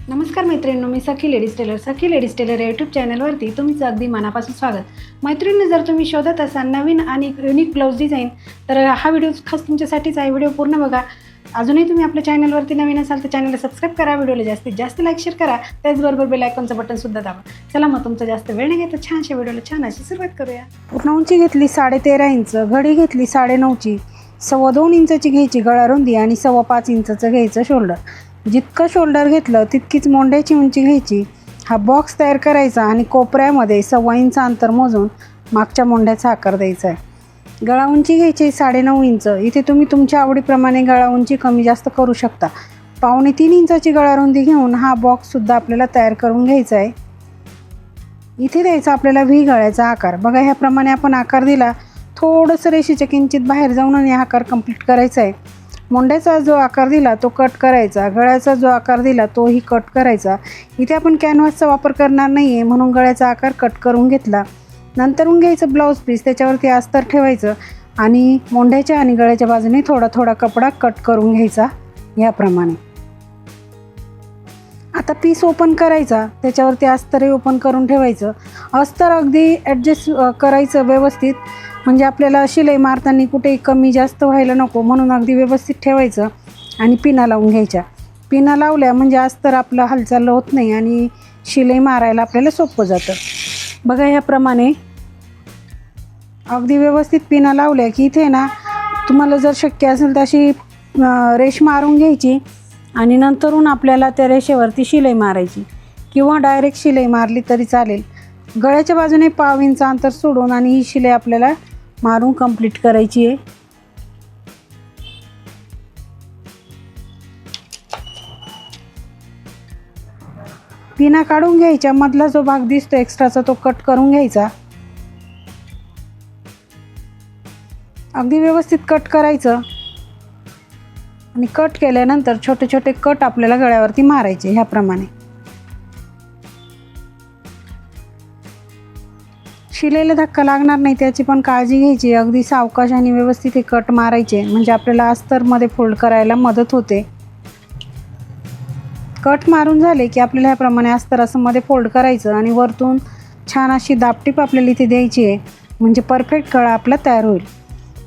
नमस्कार मैत्रिणींनो, मी सखी ladies tailor या यूट्यूब चॅनलवरती तुमचं अगदी मनापासून स्वागत। मैत्रिणींनो, जर तुम्ही शोधत असाल नवीन आणि युनिक ब्लाऊज डिझाईन तर हा व्हिडिओ खास तुमच्यासाठीच आहे। व्हिडिओ पूर्ण बघा। अजूनही तुम्ही आपल्या चॅनलवरती नवीन असाल तर चॅनलला सबस्क्राईब करा, व्हिडिओला जास्तीत जास्त लाईक शेअर करा, त्याचबरोबर बेल आयकॉनचं बटन सुद्धा दाबा। चला मग तुमचा जास्त वेळ नाही घेता छानशा व्हिडिओला छान अशी सुरुवात करूया। पूर्ण उंची घेतली 13.5 इंच, घडी घेतली 9.5ची, 2.25 इंचाची घ्यायची गळा रुंदी आणि 5.25 इंचाचं घ्यायचं शोल्डर। जितकं शोल्डर घेतलं तितकीच मोंढ्याची उंची घ्यायची। हा बॉक्स तयार करायचा आणि कोपऱ्यामध्ये 1.25 इंच अंतर मोजून मागच्या मोंढ्याचा आकार द्यायचा आहे। गळा उंची घ्यायची 9.5 इंच। इथे तुम्ही तुमच्या आवडीप्रमाणे गळा उंची कमी जास्त करू शकता। 2.25 इंचाची गळा रुंदी घेऊन हा बॉक्ससुद्धा आपल्याला तयार करून घ्यायचा आहे। इथे द्यायचा आपल्याला व्ही गळ्याचा आकार। बघा, ह्याप्रमाणे आपण आकार दिला, थोडंसं रेषेच्या किंचित बाहेर जाऊन आणि आकार कंप्लीट करायचा आहे। मोंढ्याचा जो आकार दिला तो कट करायचा, गळ्याचा जो आकार दिला तोही कट करायचा। इथे आपण कॅनव्हासचा वापर करणार नाही आहे म्हणून गळ्याचा आकार कट करून घेतला। नंतरून घ्यायचं ब्लाऊज पीस, त्याच्यावरती अस्तर ठेवायचं आणि मोंढ्याच्या आणि गळ्याच्या बाजूने थोडा थोडा कपडा कट करून घ्यायचा याप्रमाणे। आता पीस ओपन करायचा, त्याच्यावरती अस्तरही ओपन करून ठेवायचं। अस्तर अगदी ॲडजस्ट करायचं व्यवस्थित, म्हणजे आपल्याला शिलाई मारताना कुठे कमी जास्त व्हायला नको म्हणून अगदी व्यवस्थित ठेवायचं आणि पिना लावून घ्यायच्या। पिना लावल्या म्हणजे अस्तर आपलं हालचाल होत नाही आणि शिलाई मारायला आपल्याला सोपं जातं। बघा, ह्याप्रमाणे अगदी व्यवस्थित पिना लावल्या की इथे ना तुम्हाला जर शक्य असेल तर अशी रेष मारून घ्यायची आणि नंतरून आपल्याला त्या रेषेवरती शिलाई मारायची किंवा डायरेक्ट शिलाई मारली तरी चालेल। गळ्याच्या बाजूने 1.25 इंच अंतर सोडून आणि ही शिलाई आपल्याला मारून कंप्लीट करायची आहे। पिना काढून घ्यायच्या, मधला जो भाग दिसतो एक्स्ट्राचा तो कट करून घ्यायचा। अगदी व्यवस्थित कट करायचं आणि कट केल्यानंतर छोटे छोटे कट आपल्याला गळ्यावरती मारायचे ह्याप्रमाणे। शिलाईला धक्का लागणार नाही त्याची पण काळजी घ्यायची। अगदी सावकाश आणि व्यवस्थित हे कट मारायचे म्हणजे आपल्याला अस्तरमध्ये फोल्ड करायला मदत होते। कट मारून झाले की आपल्याला ह्याप्रमाणे अस्तर असं मध्ये फोल्ड करायचं आणि वरतून छान अशी दापटीप आपल्याला इथे द्यायची आहे, म्हणजे परफेक्ट गळा आपला तयार होईल।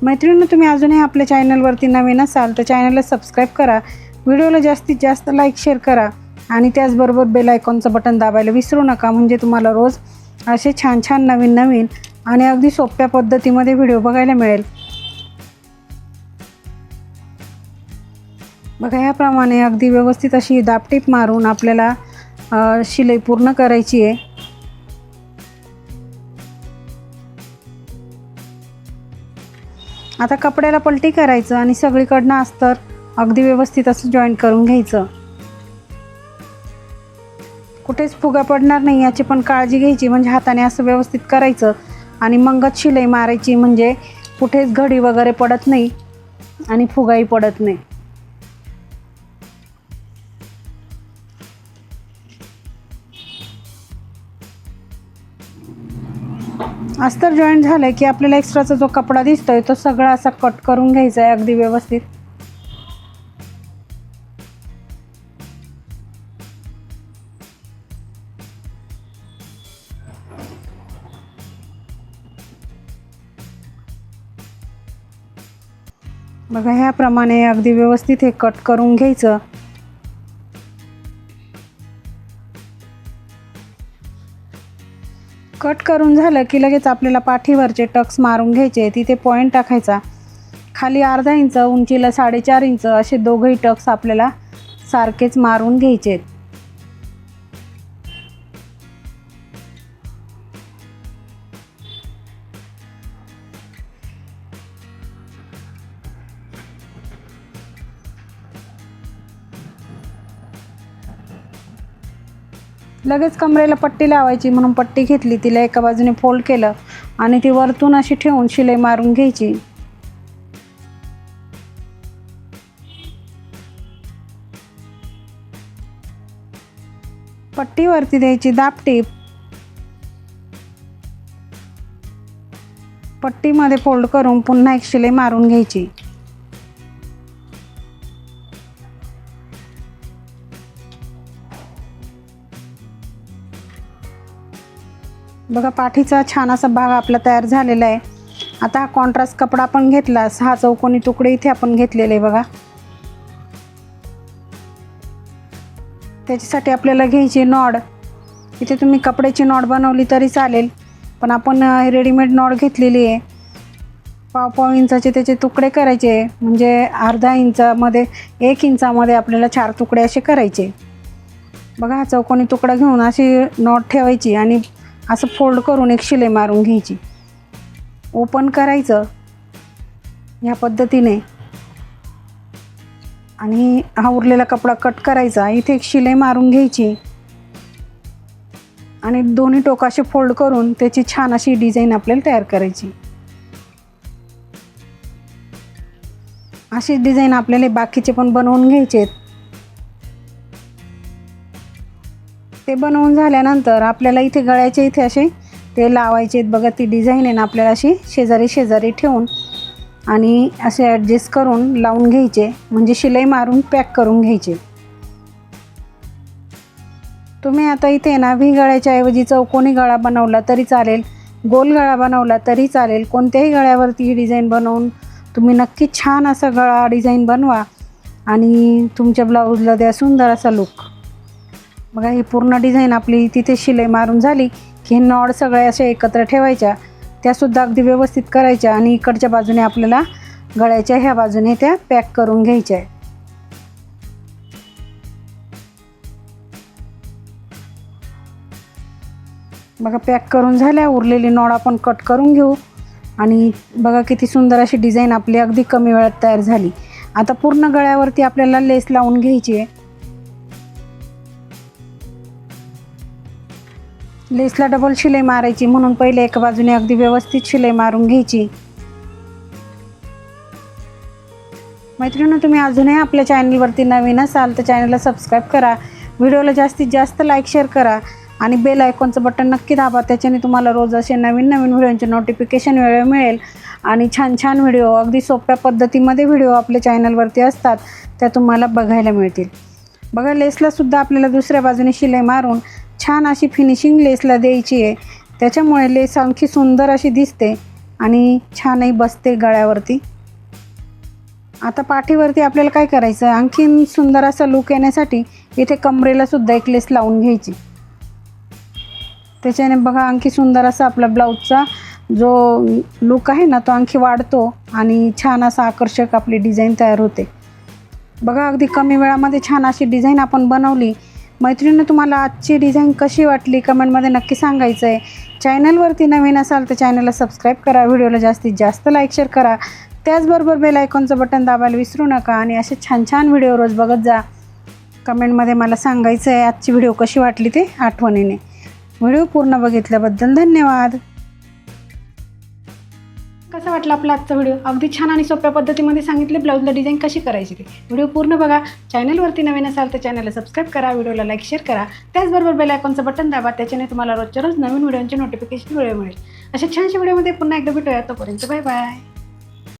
मैत्रिणींनो, तुम्ही अजूनही आपल्या चॅनलवरती नवीन असाल तर चॅनलला सबस्क्राईब करा, व्हिडिओला जास्तीत जास्त लाईक शेअर करा आणि त्याचबरोबर बेल आयकॉनचं बटन दाबायला विसरू नका, म्हणजे तुम्हाला रोज असे छान छान नवीन नवीन आणि अगदी सोप्या पद्धतीमध्ये व्हिडिओ बघायला मिळेल। बघा, ह्याप्रमाणे अगदी व्यवस्थित अशी दापटीप मारून आपल्याला शिलाई पूर्ण करायची आहे। आता कपड्याला पलटी करायचं आणि सगळीकडनं अस्तर अगदी व्यवस्थित असं जॉईंट करून घ्यायचं। कुठेच फुगा पडणार नाही याची पण काळजी घ्यायची, म्हणजे हाताने असं व्यवस्थित करायचं आणि मगच शिलाई मारायची, म्हणजे कुठेच घडी वगैरे पडत नाही आणि फुगाही पडत नाही। अस्तर जॉईंट झालं की आपल्याला एक्स्ट्राचा जो कपडा दिसतोय तो सगळा असा कट करून घ्यायचा आहे अगदी व्यवस्थित। बघा, ह्याप्रमाणे अगदी व्यवस्थित हे कट करून घ्यायचं। कट करून झालं की लगेच आपल्याला पाठीवरचे टक्स मारून घ्यायचे। तिथे पॉईंट टाकायचा, खाली अर्धा इंच, उंचीला 4.5 इंच असे दोघंही टक्स आपल्याला सारखेच मारून घ्यायचे। लगेच कमरेला पट्टी लावायची म्हणून पट्टी घेतली, तिला एका बाजूने फोल्ड केलं आणि ती वरतून अशी ठेवून शिलाई मारून घ्यायची। पट्टीवरती द्यायची दापटीप, पट्टीमध्ये फोल्ड करून पुन्हा एक शिलाई मारून घ्यायची। बघा पाठीचा छान असा भाग आपला तयार झालेला आहे. आता हा कॉन्ट्रास्ट कपडा आपण घेतला, 6 चौकोनी तुकडे इथे आपण घेतलेले आहे बघा. त्याच्यासाठी आपल्याला घ्यायची नॉड. इथे तुम्ही कपड्याची नॉड बनवली तरी चालेल, पण आपण रेडीमेड नॉड घेतलेली आहे. पाव इंचाचे त्याचे तुकडे करायचे, म्हणजे अर्धा इंचामध्ये 1 इंचामध्ये आपल्याला 4 तुकडे असे करायचे. बघा हा चौकोनी तुकडा घेऊन अशी नॉट ठेवायची आणि असं फोल्ड करून एक शिलाई मारून घ्यायची. ओपन करायचं ह्या पद्धतीने आणि हा उरलेला कपडा कट करायचा. इथे एक शिलाई मारून घ्यायची आणि दोन्ही टोक असे फोल्ड करून त्याची छान अशी डिझाईन आपल्याला तयार करायची. अशी डिझाईन आपल्याला बाकीचे पण बनवून घ्यायचे. ते बनवून झाल्यानंतर आपल्याला इथे गळ्याचे इथे असे ते लावायचे. बघा ती डिझाईन आहे ना, आपल्याला अशी शेजारी शेजारी ठेवून आणि असे ॲडजस्ट करून लावून घ्यायचे, म्हणजे शिलाई मारून पॅक करून घ्यायचे. तुम्ही आता इथे ना व्ही गळ्याच्या ऐवजी चौकोनी गळा बनवला तरी चालेल, गोल गळा बनवला तरी चालेल. कोणत्याही गळ्यावरती ही डिझाईन बनवून तुम्ही नक्की छान असा गळा डिझाईन बनवा आणि तुमच्या ब्लाऊजला द्या सुंदर असा लुक. बघा ही पूर्ण डिझाईन आपली तिथे शिलाई मारून झाली की नॉड सगळ्या अशा एकत्र ठेवायच्या, त्यासुद्धा अगदी व्यवस्थित करायच्या आणि इकडच्या बाजूने आपल्याला गळ्याच्या ह्या बाजूने त्या पॅक करून घ्यायच्या आहे. बघा पॅक करून झाल्या, उरलेली नॉड आपण कट करून घेऊ आणि बघा किती सुंदर अशी डिझाईन आपली अगदी कमी वेळात तयार झाली. आता पूर्ण गळ्यावरती आपल्याला लेस लावून घ्यायची आहे. लेसला डबल शिलाई मारायची, म्हणून पहिले एका बाजूने अगदी व्यवस्थित शिलाई मारून घ्यायची. मैत्रिणींनो, तुम्ही अजूनही आपल्या चॅनलवरती नवीन असाल तर चॅनलला सबस्क्राईब करा, व्हिडिओला जास्तीत जास्त लाईक शेअर करा आणि बेल आयकॉनचं बटन नक्की दाबा. त्याच्याने तुम्हाला रोज असे नवीन नवीन व्हिडिओचे नोटिफिकेशन वेळेवर मिळेल आणि छान छान व्हिडिओ अगदी सोप्या पद्धतीमध्ये व्हिडिओ आपल्या चॅनलवरती असतात त्या तुम्हाला बघायला मिळतील. बघा लेसलासुद्धा आपल्याला दुसऱ्या बाजूने शिलाई मारून छान अशी फिनिशिंग लेसला द्यायची आहे, त्याच्यामुळे लेस आणखी सुंदर अशी दिसते आणि छानही बसते गळ्यावरती. आता पाठीवरती आपल्याला काय करायचं, आणखीन सुंदर असा लुक येण्यासाठी इथे कमरेलासुद्धा एक लेस लावून घ्यायची. त्याच्याने बघा आणखी सुंदर असा आपला ब्लाऊजचा जो लुक आहे ना तो आणखी वाढतो आणि छान असा आकर्षक आपली डिझाईन तयार होते. बघा अगदी कमी वेळामध्ये छान अशी डिझाईन आपण बनवली. मैत्रिणींनो, तुम्हाला आजची डिझाईन कशी वाटली कमेंटमध्ये नक्की सांगायचं आहे. चॅनलवरती नवीन असाल तर चॅनलला सबस्क्राईब करा, व्हिडिओला जास्तीत जास्त लाईक शेअर करा, त्याचबरोबर बेल आयकॉनचं बटन दाबायला विसरू नका आणि असे छान छान व्हिडिओ रोज बघत जा. कमेंटमध्ये मला सांगायचं आहे आजची व्हिडिओ कशी वाटली ते आठवणीने. व्हिडिओ पूर्ण बघितल्याबद्दल धन्यवाद. कसा वाटला आपला आजचा व्हिडिओ? अगदी छान आणि सोप्या पद्धतीमध्ये सांगितले ब्लाऊजला डिझाईन कशी करायची ते. व्हिडिओ पूर्ण बघा. चॅनलवरती नवीन असाल तर चॅनलला सबस्क्राईब करा, व्हिडिओला लाईक शेअर करा, त्याचबरोबर बेल आयकॉनचं बटन दाबा. त्याच्याने तुम्हाला रोजच्या रोज नवीन व्हिडिओचे नोटिफिकेशन वेळ मिळेल. अशा छानशा व्हिडिओमध्ये पुन्हा एकदा भेटूया. तोपर्यंत बाय बाय.